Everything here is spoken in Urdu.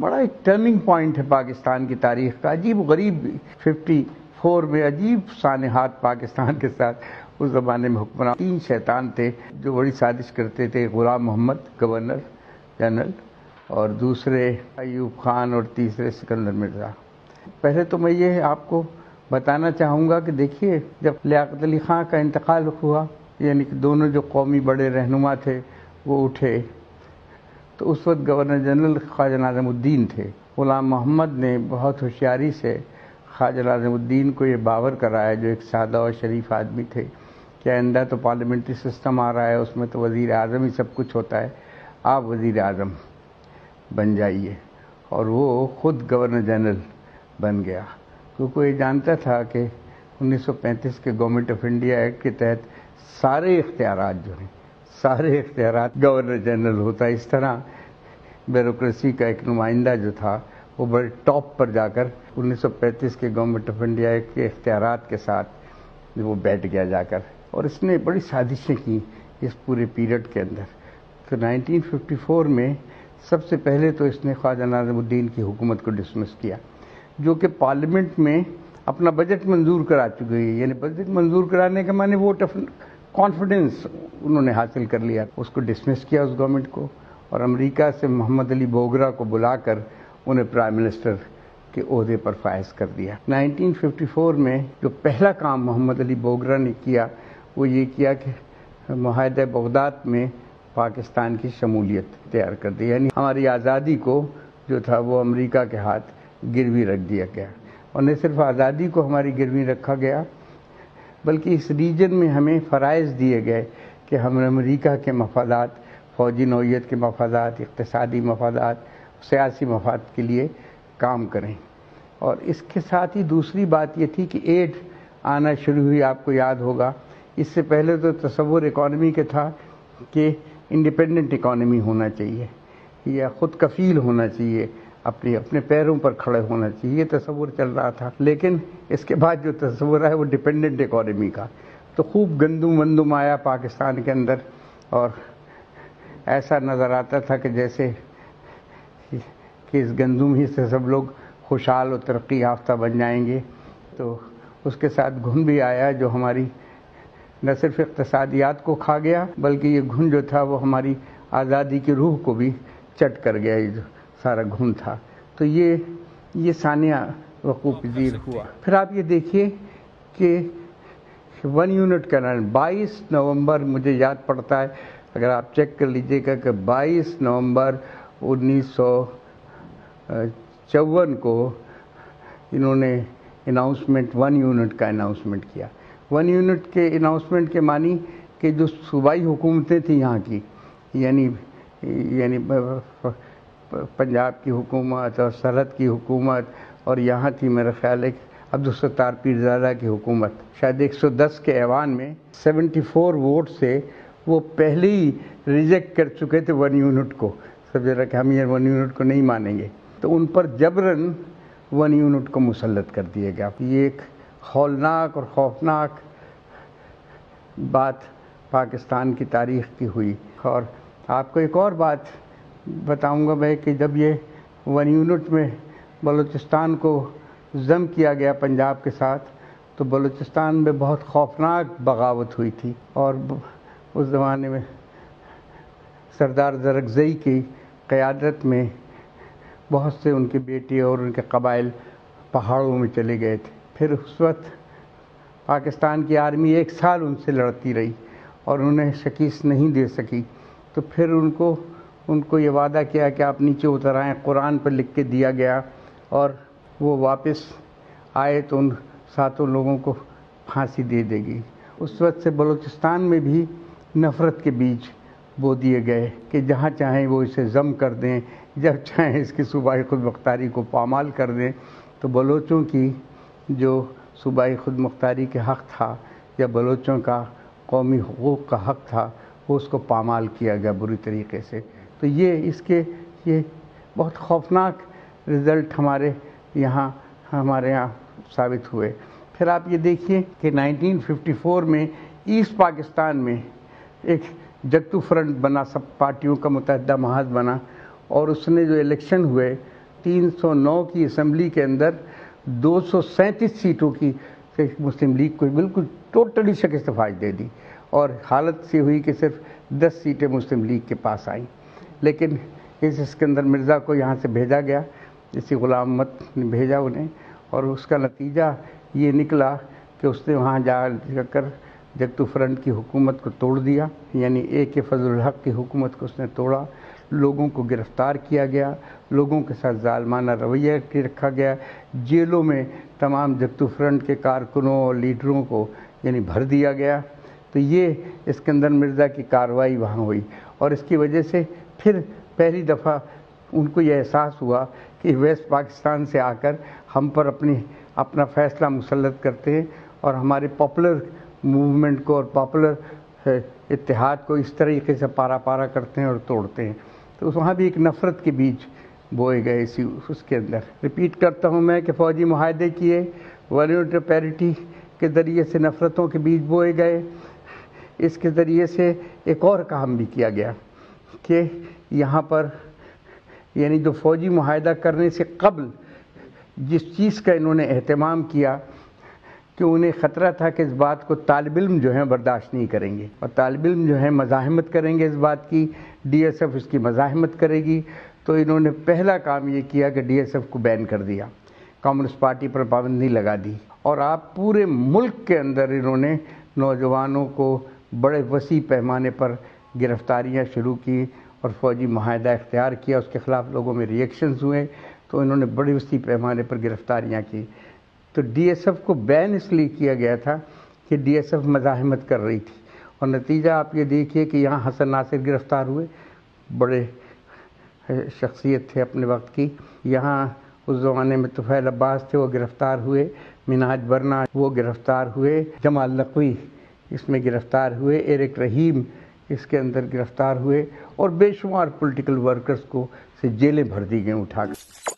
بڑا ایک ٹرننگ پوائنٹ ہے پاکستان کی تاریخ کا، عجیب و غریب 54 میں عجیب سانحات پاکستان کے ساتھ اس زمانے میں حکمران 3 شیطان تھے جو بڑی سازش کرتے تھے، غلام محمد گورنر جنرل، اور دوسرے ایوب خان، اور تیسرے سکندر مرزا۔ پہلے تو میں یہ آپ کو بتانا چاہوں گا کہ دیکھیے، جب لیاقت علی خان کا انتقال ہوا، یعنی کہ دونوں جو قومی بڑے رہنما تھے وہ اٹھے، تو اس وقت گورنر جنرل خواجہ ناظم الدین تھے۔ غلام محمد نے بہت ہوشیاری سے خواجہ ناظم الدین کو یہ باور کرایا، جو ایک سادہ اور شریف آدمی تھے، کہ آئندہ تو پارلیمنٹری سسٹم آ رہا ہے، اس میں تو وزیر اعظم ہی سب کچھ ہوتا ہے، آپ وزیر اعظم بن جائیے۔ اور وہ خود گورنر جنرل بن گیا، کیونکہ یہ جانتا تھا کہ 1935 کے گورنمنٹ آف انڈیا ایکٹ کے تحت سارے اختیارات جو ہیں، سارے اختیارات گورنر جنرل ہوتا ہے۔ اس طرح بیوروکریسی کا ایک نمائندہ جو تھا وہ بڑے ٹاپ پر جا کر 1935 کے گورنمنٹ آف انڈیا ایکٹ کے اختیارات کے ساتھ وہ بیٹھ گیا جا کر، اور اس نے بڑی سازشیں کی اس پورے پیریڈ کے اندر۔ تو 1954 میں سب سے پہلے تو اس نے خواجہ ناظم الدین کی حکومت کو ڈسمس کیا، جو کہ پارلیمنٹ میں اپنا بجٹ منظور کرا چکی ہے، یعنی بجٹ منظور کرانے کے معنی ووٹ آف کانفیڈنس انہوں نے حاصل کر لیا۔ اس کو ڈسمس کیا اس گورنمنٹ کو، اور امریکہ سے محمد علی بوگرا کو بلا کر انہیں پرائم منسٹر کے عہدے پر فائز کر دیا۔ 1954 میں جو پہلا کام محمد علی بوگرا نے کیا وہ یہ کیا کہ معاہدہ بغداد میں پاکستان کی شمولیت تیار کر دی، یعنی ہماری آزادی کو جو تھا وہ امریکہ کے ہاتھ گروی رکھ دیا گیا۔ اور نہ صرف آزادی کو ہماری گروی رکھا گیا، بلکہ اس ریجن میں ہمیں فرائض دیے گئے کہ ہم امریکہ کے مفادات، فوجی نوعیت کے مفادات، اقتصادی مفادات، سیاسی مفاد کے لیے کام کریں۔ اور اس کے ساتھ ہی دوسری بات یہ تھی کہ ایڈ آنا شروع ہوئی، آپ کو یاد ہوگا۔ اس سے پہلے تو تصور اکانومی کے تھا کہ انڈیپینڈنٹ اکانومی ہونا چاہیے، یا خود کفیل ہونا چاہیے، اپنے پیروں پر کھڑے ہونا چاہیے، یہ تصور چل رہا تھا۔ لیکن اس کے بعد جو تصور ہے وہ ڈیپینڈنٹ اکانومی کا، تو خوب گندم وندم آیا پاکستان کے اندر، اور ایسا نظر آتا تھا کہ جیسے کہ اس گندم ہی سے سب لوگ خوشحال و ترقی یافتہ بن جائیں گے۔ تو اس کے ساتھ گھن بھی آیا جو ہماری نہ صرف اقتصادیات کو کھا گیا، بلکہ یہ گھن جو تھا وہ ہماری آزادی کی روح کو بھی چٹ کر گیا، یہ جو سارا گھن تھا۔ تو یہ سانحہ وقوع پذیر ہوا۔ پھر آپ یہ دیکھیے کہ 1 یونٹ کا 22 نومبر مجھے یاد پڑتا ہے، اگر آپ چیک کر لیجئے گا کہ 22 نومبر 1954 کو انہوں نے اناؤنسمنٹ 1 یونٹ کا اناؤنسمنٹ کیا۔ 1 یونٹ کے اناؤنسمنٹ کے معنی کہ جو صوبائی حکومتیں تھیں یہاں کی، یعنی پنجاب کی حکومت اور سرحد کی حکومت، اور یہاں تھی میرا خیال ہے عبدالستار پیرزادہ کی حکومت، شاید 110 کے ایوان میں 74 ووٹ سے وہ پہلے ہی ریجیکٹ کر چکے تھے 1 یونٹ کو، سب جگہ کہ ہم یہ 1 یونٹ کو نہیں مانیں گے، تو ان پر جبراً 1 یونٹ کو مسلط کر دیا گیا۔ یہ ایک ہولناک اور خوفناک بات پاکستان کی تاریخ کی ہوئی۔ اور آپ کو ایک اور بات بتاؤں گا میں کہ جب یہ 1 یونٹ میں بلوچستان کو ضم کیا گیا پنجاب کے ساتھ، تو بلوچستان میں بہت خوفناک بغاوت ہوئی تھی، اور اس زمانے میں سردار زرکزئی کی قیادت میں بہت سے ان کے بیٹے اور ان کے قبائل پہاڑوں میں چلے گئے تھے۔ پھر اس وقت پاکستان کی آرمی 1 سال ان سے لڑتی رہی اور انہیں شکست نہیں دے سکی، تو پھر ان کو یہ وعدہ کیا کہ آپ نیچے اتر آئیں، قرآن پر لکھ کے دیا گیا، اور وہ واپس آئے تو ان 7 لوگوں کو پھانسی دے دے گی۔ اس وقت سے بلوچستان میں بھی نفرت کے بیج بو دیے گئے کہ جہاں چاہیں وہ اسے ضم کر دیں، جب چاہیں اس کی صوبائی خود مختاری کو پامال کر دیں۔ تو بلوچوں کی جو صوبائی خود مختاری کے حق تھا، یا بلوچوں کا قومی حقوق کا حق تھا، وہ اس کو پامال کیا گیا بری طریقے سے۔ تو یہ بہت خوفناک رزلٹ ہمارے یہاں ثابت ہوئے۔ پھر آپ یہ دیکھیے کہ 1954 میں ایسٹ پاکستان میں ایک جگتو فرنٹ بنا، سب پارٹیوں کا متحدہ محاذ بنا، اور اس نے جو الیکشن ہوئے 309 کی اسمبلی کے اندر 237 سیٹوں کی مسلم لیگ کو بالکل ٹوٹلی شکست فاش دے دی، اور حالت سے ہوئی کہ صرف 10 سیٹیں مسلم لیگ کے پاس آئیں۔ لیکن اس اسکندر مرزا کو یہاں سے بھیجا گیا، اسی غلام احمد نے بھیجا انہیں، اور اس کا نتیجہ یہ نکلا کہ اس نے وہاں جا کر جگتو فرنٹ کی حکومت کو توڑ دیا، یعنی AK فضل الحق کی حکومت کو اس نے توڑا، لوگوں کو گرفتار کیا گیا، لوگوں کے ساتھ ظالمانہ رویہ رکھا گیا، جیلوں میں تمام جگتو فرنٹ کے کارکنوں اور لیڈروں کو یعنی بھر دیا گیا۔ تو یہ اسکندر مرزا کی کارروائی وہاں ہوئی، اور اس کی وجہ سے پھر پہلی دفعہ ان کو یہ احساس ہوا کہ ویسٹ پاکستان سے آ کر ہم پر اپنا فیصلہ مسلط کرتے ہیں، اور ہمارے پاپولر موومنٹ کو اور پاپولر اتحاد کو اس طریقے سے پارا پارا کرتے ہیں اور توڑتے ہیں۔ تو وہاں بھی ایک نفرت کے بیج بوئے گئے اس کے اندر۔ ریپیٹ کرتا ہوں میں کہ فوجی معاہدے کیے، والنٹری پیرٹی کے ذریعے سے نفرتوں کے بیج بوئے گئے۔ اس کے ذریعے سے ایک اور کام بھی کیا گیا کہ یہاں پر یعنی جو فوجی معاہدہ کرنے سے قبل جس چیز کا انہوں نے اہتمام کیا کہ انہیں خطرہ تھا کہ اس بات کو طالب علم جو ہیں برداشت نہیں کریں گے، اور طالب علم جو ہیں مزاحمت کریں گے اس بات کی، DSF اس کی مزاحمت کرے گی، تو انہوں نے پہلا کام یہ کیا کہ DSF کو بین کر دیا، کمیونسٹ پارٹی پر پابندی لگا دی، اور آپ پورے ملک کے اندر انہوں نے نوجوانوں کو بڑے وسیع پیمانے پر گرفتاریاں شروع کی اور فوجی معاہدہ اختیار کیا۔ اس کے خلاف لوگوں میں ریئیکشنز ہوئے، تو انہوں نے بڑے وسیع پیمانے پر گرفتاریاں کی۔ تو DSF کو بین اس لیے کیا گیا تھا کہ DSF مزاحمت کر رہی تھی، اور نتیجہ آپ یہ دیکھیے کہ یہاں حسن ناصر گرفتار ہوئے، بڑے شخصیت تھے اپنے وقت کی، یہاں اس زمانے میں طفیل عباس تھے، وہ گرفتار ہوئے، منہاج برنا وہ گرفتار ہوئے، جمال نقوی اس میں گرفتار ہوئے، ایرک رحیم اس کے اندر گرفتار ہوئے، اور بے شمار پولیٹیکل ورکرز کو سے جیلیں بھر دی گئیں اٹھا کر۔